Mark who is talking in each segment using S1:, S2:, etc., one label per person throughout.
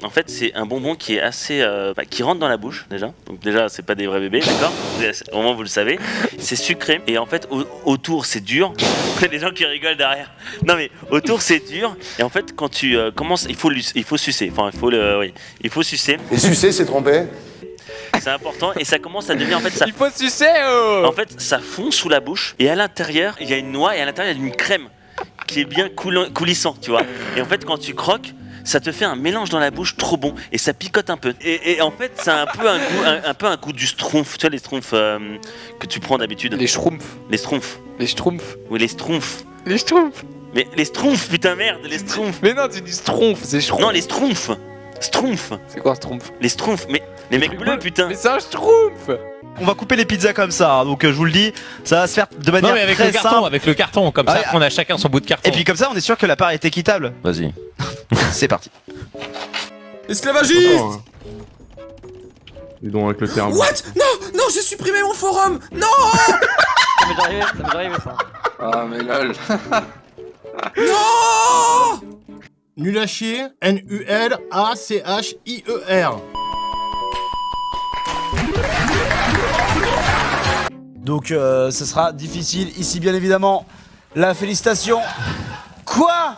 S1: En fait, c'est un bonbon qui est assez, qui rentre dans la bouche déjà. Donc déjà, c'est pas des vrais bébés, d'accord? Au moins vous le savez. C'est sucré et en fait autour c'est dur. Il y a des gens qui rigolent derrière. Non mais autour c'est dur et en fait quand tu commences, il faut sucer. Enfin il faut sucer.
S2: Et sucer, c'est trompé.
S1: C'est important et ça commence à devenir en fait ça.
S3: Il faut sucer oh.
S1: En fait, ça fond sous la bouche et à l'intérieur il y a une noix et à l'intérieur il y a une crème qui est bien coulissant, tu vois. Et en fait quand tu croques, ça te fait un mélange dans la bouche trop bon et ça picote un peu. Et en fait, ça a un peu un goût du schtroumpf, tu vois les schtroumpfs que tu prends d'habitude.
S3: Les schtroumpfs.
S1: Les schtroumpfs.
S3: Les schtroumpfs.
S1: Oui, les schtroumpfs.
S3: Les schtroumpfs.
S1: Mais les schtroumpfs, putain merde, les schtroumpfs.
S3: Mais non, tu dis schtroumpf, c'est schtroumpf.
S1: Non, les schtroumpfs. Schtroumpfs.
S3: C'est quoi schtroumpf?
S1: Les schtroumpfs, mais les mecs bleus, putain.
S3: Mais c'est un schtroumpf.
S4: On va couper les pizzas comme ça, hein, donc je vous le dis, ça va se faire de manière
S5: non mais avec
S4: très
S5: le carton,
S4: simple.
S5: avec le carton, comme ça on a chacun son bout de carton.
S4: Et puis comme ça on est sûr que la part est équitable.
S5: Vas-y.
S4: C'est parti.
S6: Esclavagiste!
S7: Dis donc avec le terme.
S6: What? Non! Non, j'ai supprimé mon forum! Non!
S8: Ça m'est arrivé ça.
S9: Ah mais lol.
S6: Non!
S10: Nul à chier, N-U-L-A-C-H-I-E-R.
S11: Donc ce sera difficile ici bien évidemment. La félicitation. Quoi?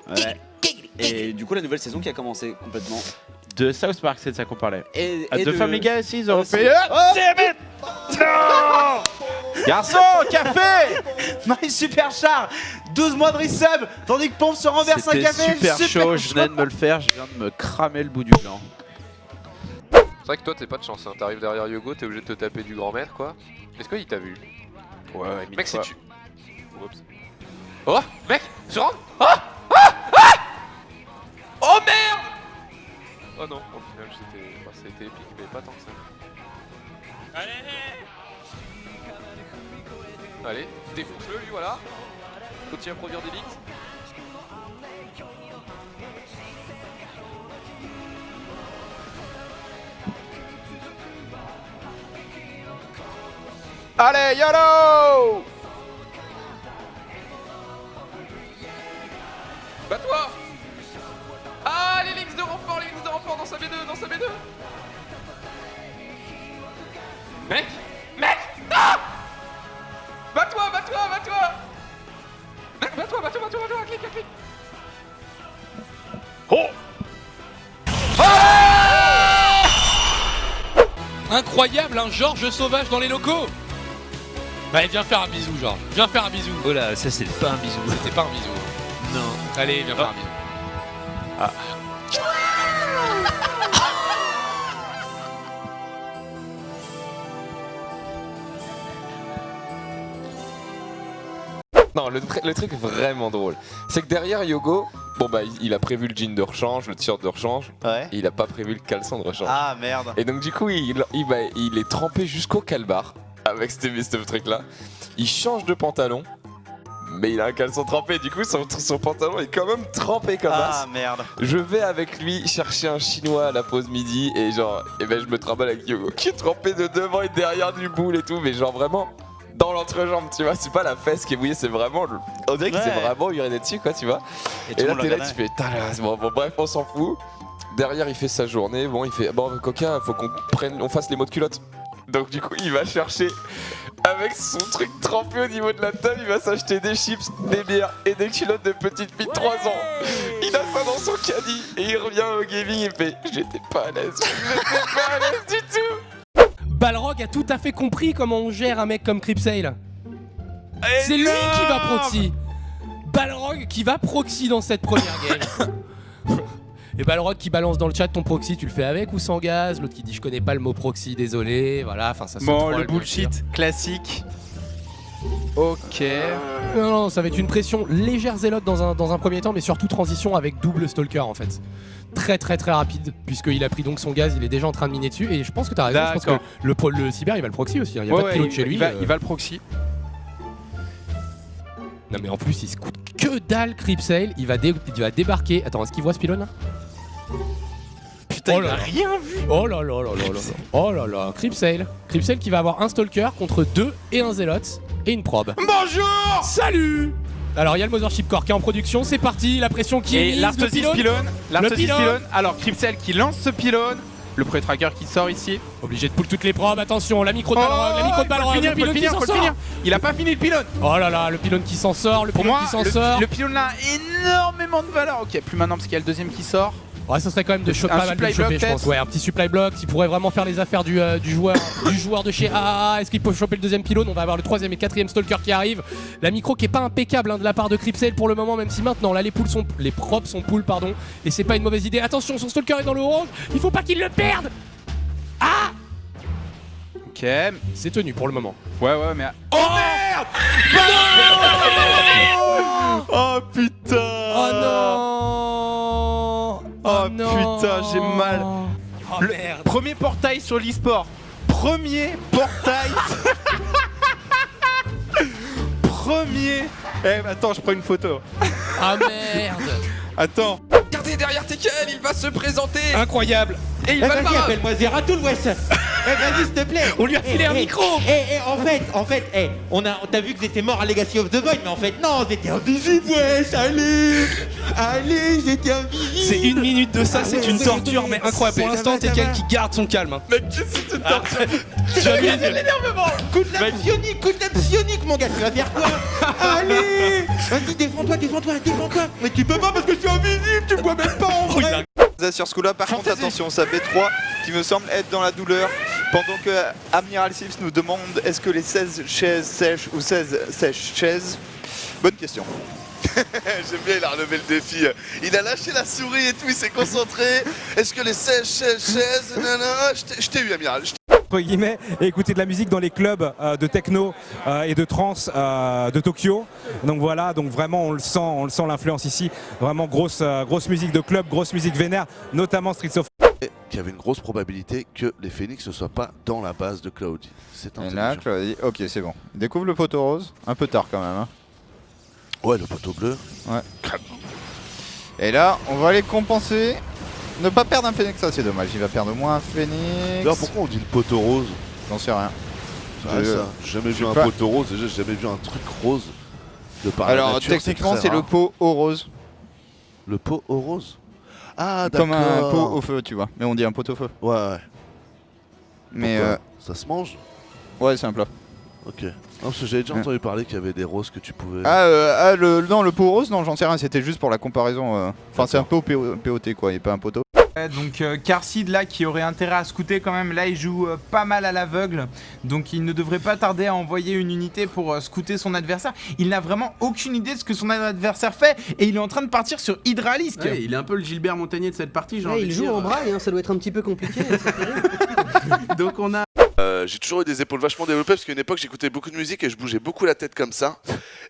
S12: Ouais. Et du coup la nouvelle saison qui a commencé complètement.
S3: De South Park, c'est de ça qu'on parlait.
S12: Et
S3: de Family Guy aussi, ils ont fait.
S11: Non. Garçon, café. My super char. 12 mois de resub. Tandis que Pompe se renverse un café.
S3: Super chaud, je venais de me le faire, je viens de me cramer le bout du blanc.
S13: C'est vrai que toi t'es pas de chance, hein. T'arrives derrière Yogo, t'es obligé de te taper du grand maître quoi. Est-ce qu'il t'a vu?
S3: Ouais,
S13: mec si tu... Oups. Oh mec, tu rentres? Ah oh merde. Oh non, au final c'était épique mais pas tant que ça. Allez, défonce-le lui voilà. Continue à produire des leaks.
S3: Allez, YOLO!
S13: Bats-toi! Ah, les links de renfort dans sa B2, Mec! Non! Bats-toi! Clique! Oh!
S14: Incroyable, un Georges sauvage dans les locaux. Allez, viens faire un bisou, Georges. Viens faire un bisou.
S5: Oh là, ça c'était pas un bisou.
S14: C'était pas un bisou.
S5: Non.
S14: Allez, viens faire un bisou.
S3: Ah.
S13: Non, le truc vraiment drôle, c'est que derrière Yogo, bon bah il a prévu le jean de rechange, le t-shirt de rechange,
S4: Ouais.
S13: et il a pas prévu le caleçon de rechange.
S4: Ah merde.
S13: Et donc du coup il est trempé jusqu'au calbar avec ce truc là. Il change de pantalon, mais il a un caleçon trempé, du coup son pantalon est quand même trempé comme ça.
S4: Ah merde.
S13: Je vais avec lui chercher un chinois à la pause midi et genre, et ben je me trimballe avec Yogo qui est trempé de devant et derrière du boule et tout, mais genre vraiment dans l'entrejambe, tu vois, c'est pas la fesse qui est mouillée, c'est vraiment, on dirait qu'il s'est vraiment uriné dessus quoi, tu vois. Et là t'es là, tu fais, bon, bref, on s'en fout. Derrière il fait sa journée, bon il fait, bon coquin, faut on fasse les mots de culotte. Donc du coup il va chercher avec son truc trempé au niveau de la table, il va s'acheter des chips, des bières et des culottes de petite fille de 3 ans. Il a ça dans son caddie et il revient au gaming et fait j'étais pas à l'aise du tout.
S14: Balrog a tout à fait compris comment on gère un mec comme Cripsale. C'est lui qui va proxy. Balrog qui va proxy dans cette première game. Et Balrog qui balance dans le chat ton proxy, tu le fais avec ou sans gaz? L'autre qui dit je connais pas le mot proxy, désolé. Voilà, enfin ça se
S3: Bon,
S14: troll,
S3: le bullshit classique. Ok.
S14: Non, ça va être une pression légère zélote dans un premier temps, mais surtout transition avec double stalker en fait. Très rapide, puisqu'il a pris donc son gaz, il est déjà en train de miner dessus, et je pense que t'as raison, je pense que le cyber il va le proxy aussi, hein. Il y a pas de pilote chez lui.
S3: Il va le proxy.
S14: Non mais en plus il se coûte que dalle Cripsale, il va débarquer. Attends, est-ce qu'il voit ce pylône là?
S4: Putain, il a rien vu.
S14: Oh là là là là là. Oh là là, Cripsale qui va avoir un stalker contre 2 et un zélote et une probe.
S3: Bonjour.
S14: Salut. Alors il y a le Mothership Core qui est en production, c'est parti, la pression qui est
S3: Et
S14: mise,
S3: l'Artosis
S14: le
S3: pylône. L'Artosis
S14: pylône.
S3: pylône. Alors Cripsel qui lance ce pylône. Le Prey Tracker qui sort ici.
S14: Obligé de pull toutes les probes, attention, la micro de Balrog, la micro de
S3: il faut le
S14: Balrog,
S3: finir,
S14: le pylône qui s'en sort.
S3: Il a pas fini le pylône.
S14: Oh là là, le pylône qui s'en sort, le
S3: Pour
S14: pylône
S3: moi,
S14: qui s'en sort.
S3: le pylône là a énormément de valeur. Ok, plus maintenant parce qu'il y a le deuxième qui sort.
S14: Ouais, ça serait quand même de
S3: Un
S14: pas mal de
S3: supply
S14: le choper,
S3: block,
S14: je pense. Ouais, un petit supply block qui pourrait vraiment faire les affaires du joueur de chez AAA. Est-ce qu'il peut choper le deuxième pylône? On va avoir le troisième et quatrième Stalker qui arrive. La micro qui est pas impeccable hein, de la part de Cripsel pour le moment, même si maintenant là les props sont pull, pardon. Et c'est pas une mauvaise idée. Attention, son Stalker est dans le orange. Il faut pas qu'il le perde. Ah!
S3: Ok.
S14: C'est tenu pour le moment.
S3: Ouais, mais. Oh merde! Oh putain!
S14: Oh non!
S3: Oh
S14: non.
S3: putain, j'ai mal.
S14: Oh
S3: Le
S14: merde!
S3: premier portail sur l'e-sport. Premier portail. Premier. Eh, attends, je prends une photo.
S14: Ah merde!
S3: Attends.
S13: Regardez derrière Tekken, il va se présenter.
S14: Incroyable!
S13: Et il va le barrage.
S11: Appelle-moi Zeratul, wesh. Vas-y, s'il te plaît.
S14: On lui a filé un micro!
S11: T'as vu que j'étais mort à Legacy of the Void, mais en fait, non, j'étais invisible, wesh. Allez, j'étais invisible.
S14: C'est 1 minute de ça, c'est une torture, mais incroyable. Pour l'instant,
S11: Ça va.
S14: Tekken qui garde son calme. Hein.
S13: Mec, c'est une torture.
S14: Tu as vu
S11: l'énervement. Coup de lame psionique, mon gars, tu vas faire quoi? Allez. Vas-y, défends-toi. Mais tu peux pas parce que je suis invisible, tu me vois même pas en vrai.
S12: Sur ce coup-là, par contre, attention, ça B3 qui me semble être dans la douleur. Pendant que Admiral Sims nous demande est-ce que les 16 chaises sèches ou 16 sèches chaises? Bonne question.
S2: J'aime bien, il a relevé le défi. Il a lâché la souris et tout, il s'est concentré. Est-ce que les 16 chaises, nanana, je t'ai eu, Amiral.
S9: Entre guillemets, et écouter de la musique dans les clubs de techno et de trance de Tokyo. Donc voilà, donc vraiment on le sent l'influence ici. Vraiment grosse musique de club, grosse musique vénère, notamment Streets of.
S2: Qu'il y avait une grosse probabilité que les Phoenix ne soient pas dans la base de Cloudy. C'est
S11: Et là, Cloudy, ok, c'est bon. Il découvre le poteau rose, un peu tard quand même. Hein.
S2: Ouais, le poteau bleu.
S11: Ouais. Et là, on va aller compenser. Ne pas perdre un Phoenix, ça c'est dommage. Il va perdre au moins un Phoenix.
S2: Alors pourquoi on dit le poteau rose?
S11: J'en sais rien.
S2: Ouais, ça. J'ai jamais vu un poteau rose, déjà j'ai jamais vu un truc rose de par
S11: Alors
S2: la nature,
S11: techniquement c'est le pot au rose.
S2: Le pot au rose? Ah d'accord.
S11: Comme un pot au feu, tu vois. Mais on dit un pot au feu.
S2: Ouais.
S11: Mais
S2: ça se mange?
S11: Ouais, c'est un plat.
S2: Ok. Non, parce que j'avais déjà entendu parler qu'il y avait des roses que tu pouvais...
S11: Non, le pot rose, non, j'en sais rien, c'était juste pour la comparaison. Enfin, c'est un peu au POT quoi, et pas un poteau.
S3: Donc Carseed là qui aurait intérêt à scouter quand même, là il joue pas mal à l'aveugle, donc il ne devrait pas tarder à envoyer une unité pour scouter son adversaire. Il n'a vraiment aucune idée de ce que son adversaire fait et il est en train de partir sur Hydralisk.
S7: Ouais, il est un peu le Gilbert Montagnier de cette partie, genre.
S8: Ouais, il joue en braille, hein, ça doit être un petit peu compliqué.
S7: Donc on a...
S2: j'ai toujours eu des épaules vachement développées parce qu'à une époque j'écoutais beaucoup de musique et je bougeais beaucoup la tête comme ça.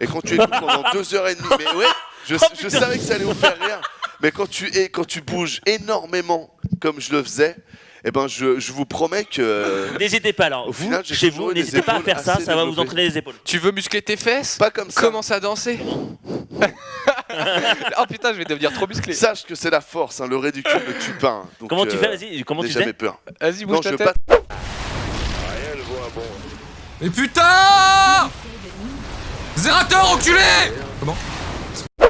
S2: Et quand tu écoutes pendant 2h30, mais ouais, je savais que ça allait vous faire rire. Mais quand tu bouges énormément comme je le faisais, eh ben je vous promets que...
S1: N'hésitez pas alors, vous,
S2: final, j'ai
S1: chez
S2: toujours
S1: vous,
S2: eu des
S1: n'hésitez pas à
S2: épaules
S1: faire ça,
S2: assez
S1: ça va vous
S2: développées.
S1: entraîner les épaules.
S13: Tu veux muscler tes fesses?
S2: Pas comme ça.
S13: Commence à danser. Oh putain, je vais devenir trop musclé.
S2: Sache que c'est la force, hein, le ridicule ne tue pas. Hein. Donc,
S1: Comment tu fais, vas-y, comment tu
S2: n'aie
S1: fais?
S2: jamais peur.
S13: Vas-y, bouge
S2: Non,
S13: ta
S2: je
S13: tête.
S2: pas...
S6: Mais putain! Zerator, enculé! Comment?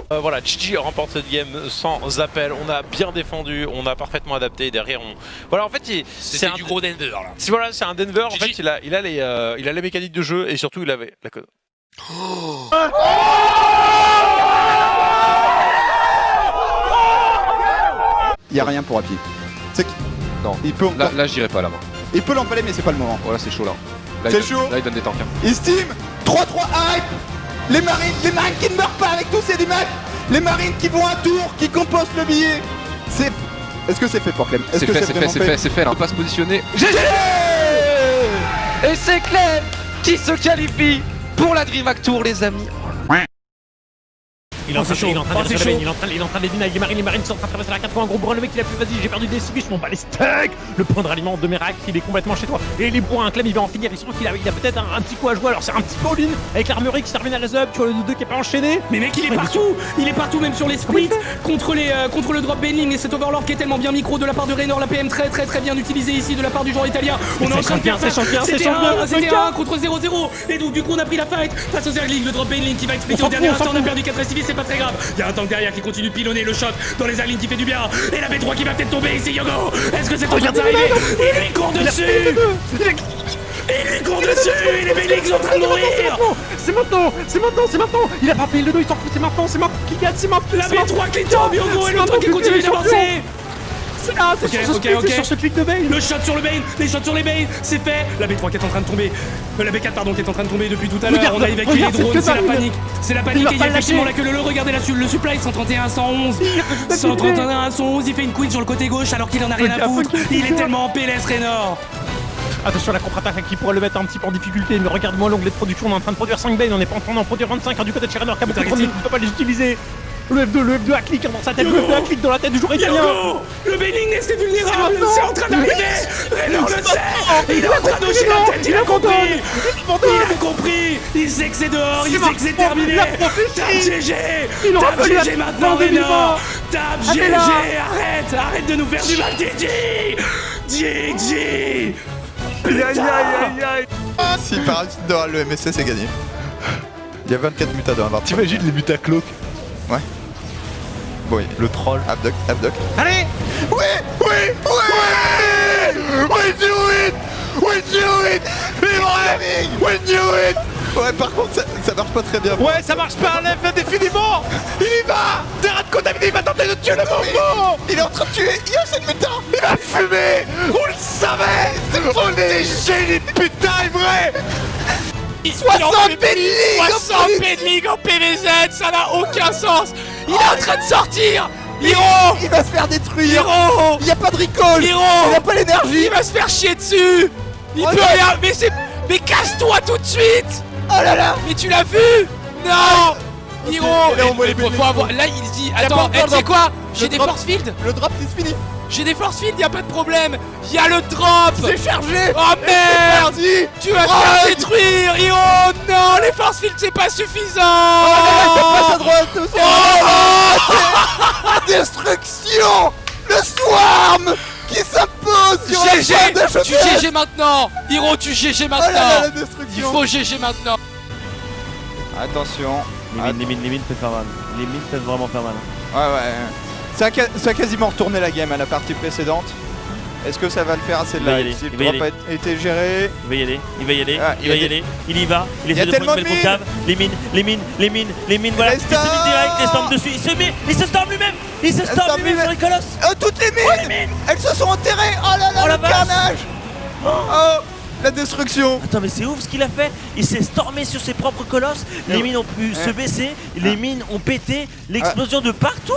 S5: Voilà, Gigi remporte cette game sans appel. On a bien défendu, on a parfaitement adapté. Derrière, voilà, en fait, c'est
S14: du gros Denver là.
S5: Voilà, c'est un Denver.
S14: Gigi.
S5: En fait, il a les mécaniques de jeu et surtout il avait la code.
S11: Il y a rien pour Happy. C'est que...
S13: Non.
S11: Il peut...
S13: Là, j'irai pas là-bas.
S11: Il peut l'empaler, mais c'est pas le moment.
S13: Voilà, c'est chaud là.
S11: C'est chaud.
S13: Là, il donne des tanks. Hein.
S11: Estime 3-3 hype. Les marines qui ne meurent pas avec tous ces matchs. Les marines qui vont à tour, qui compostent le billet. C'est... Est-ce que c'est fait pour Clem?
S13: C'est fait là. On peut pas se positionner.
S11: GG.
S13: Et c'est Clem qui se qualifie pour la DreamHack Tour, les amis.
S5: Il est en train de il est en train d'aider avec les marines sont en train de traverser la 4 un gros bras, le mec il a plus, vas-y, j'ai perdu des civis, je m'en bats les steaks. Le point de ralliement de Merak, il est complètement chez toi. Et les points, Clem il va en finir, il se trouve qu'il a peut-être un petit coup à jouer, alors c'est un petit peu all-in avec l'armurerie qui se termine à la sub, tu vois le 2 qui est pas enchaîné.
S14: Mais mec, il est partout même sur les splits contre le drop Benling et cet overlord qui est tellement bien micro de la part de Raynor, la PM très bien utilisée ici de la part du joueur italien. On est en train de faire ça. C'était 1 contre 0-0 et donc du coup on a pris la fight face au Zergling, le drop Benling qui va expliquer au dernier instant, on a perdu 4 civis, c'est pas très grave. Il y a un tank derrière qui continue de pilonner le shot dans les Zerglings qui fait du bien et la B3 qui va peut-être tomber ici. Yogo, est-ce que c'est en train d'arriver? Il lui court dessus. Il lui court dessus. Les Benlings sont en train de mourir.
S5: C'est maintenant. Il a pas payé le dos, il s'en fout, c'est maintenant qui gagne, c'est maintenant.
S14: La B3 qui tombe, Yogo, et l'autre qui continue d'avancer.
S5: C'est sur ce clic de Bane.
S14: Le shot sur le Bane, les shots sur les Bane, c'est fait. La B3 qui est en train de tomber, la B4 pardon qui est en train de tomber depuis tout à l'heure. On a évacué les drones, c'est la panique. Et il y a effectivement la queue le regardez là-dessus, le supply 131 111. 131 111, il fait une queen sur le côté gauche alors qu'il en a rien à foutre. Il est tellement en PLS Raynor.
S5: Attention à la contre-attaque qui pourrait le mettre un petit peu en difficulté, mais regarde-moi l'onglet de production, on est en train de produire 5 Bane, on est pas en train d'en produire 25 du côté de chez Raynor qui a beaucoup de premiers, il ne peut pas les utiliser. Le F2 à clic dans sa tête, le F2 à clic dans la tête du joueur italien.
S14: Le Benling est vulnérable, c'est en train d'arriver. Raynor le sait, il est en train de hocher la tête, il a compris, il sait que c'est dehors, il sait que c'est terminé. Tape GG, tape GG maintenant Raynor, tape GG, arrête de nous faire du mal, GG.
S12: S'il parachute dans le MSC, c'est gagné. Il y a 24 mutas dans la
S2: T'imagines les mutas cloak?
S12: Ouais. Bon, le troll. Abduct.
S5: Allez.
S2: We do it! We do it!
S12: Ouais, par contre, ça marche pas très bien.
S5: Ouais, ça marche pas, lève indéfiniment. Il y va. Terrain de contaminé, il va tenter de tuer le Mongo.
S12: Il est en train de tuer Yosen Muta.
S2: Il va fumer! On le savait! On est génies, putain, est vrai!
S14: 60 Benling en PVZ, ça n'a aucun sens. Il est en train de sortir. Hiro,
S12: il va se faire détruire.
S14: Hiro,
S12: il y a pas de recall.
S14: Hiro,
S12: il a pas l'énergie.
S14: Il va se faire chier dessus. Il peut rien. Mais casse-toi tout de suite.
S12: Oh là là.
S14: Mais tu l'as vu? Non. Hiro, faut avoir. Là il dit attends, tu sais quoi? J'ai des force field.
S12: Le drop c'est fini.
S14: J'ai des force field, y'a pas de problème. Y'a le drop.
S12: C'est chargé.
S14: Oh merde. Tu vas te faire détruire, Hiro. Non, les force field c'est pas suffisant.
S12: Passe à droite aussi. Destruction. Le swarm qui s'impose sur
S14: GG. Tu GG maintenant. Hiro, tu GG maintenant. Il faut GG maintenant.
S12: Attention.
S4: Les mines peuvent faire mal. Les mines peuvent vraiment faire mal.
S12: Ouais. Ça a quasiment retourné la game à la partie précédente. Est-ce que ça va le faire assez de là? Si le drop a été géré.
S1: Il va y aller, il y va, il essaie de prendre une belle concave, les mines, voilà, il se met direct, il storm dessus, il se storm lui-même, sur les colosses.
S12: Toutes les mines, elles se sont enterrées. Oh là là, le carnage. Oh, la destruction.
S1: Attends, mais c'est ouf ce qu'il a fait, il s'est stormé sur ses propres colosses, les mines ont pu se baisser, les mines ont pété, l'explosion de partout.